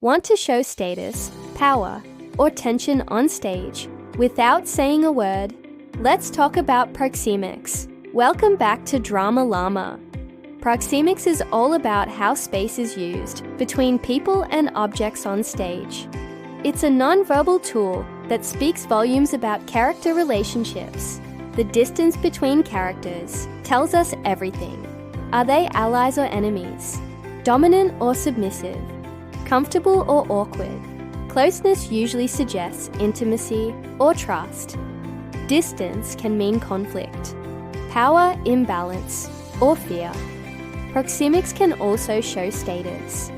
Want to show status, power, or tension on stage without saying a word? Let's talk about Proxemics. Welcome back to Drama Llama. Proxemics is all about how space is used between people and objects on stage. It's a non-verbal tool that speaks volumes about character relationships. The distance between characters tells us everything. Are they allies or enemies? Dominant or submissive? Comfortable or awkward? Closeness usually suggests intimacy or trust. Distance can mean conflict, power imbalance, or fear. Proxemics can also show status.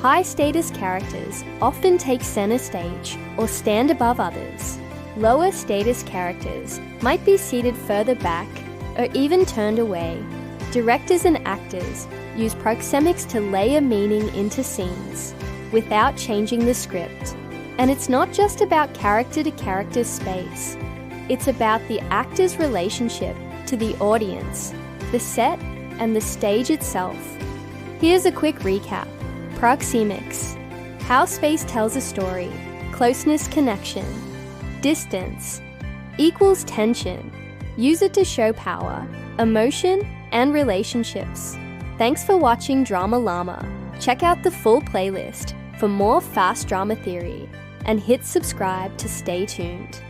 High-status characters often take center stage or stand above others. Lower-status characters might be seated further back or even turned away. Directors and actors use proxemics to layer meaning into scenes without changing the script. And it's not just about character-to-character space. It's about the actor's relationship to the audience, the set, and the stage itself. Here's a quick recap. Proxemics. How space tells a story. Closeness connection. Distance equals tension. Use it to show power, emotion, and relationships. Thanks for watching Drama Llama. Check out the full playlist for more fast drama theory and hit subscribe to stay tuned.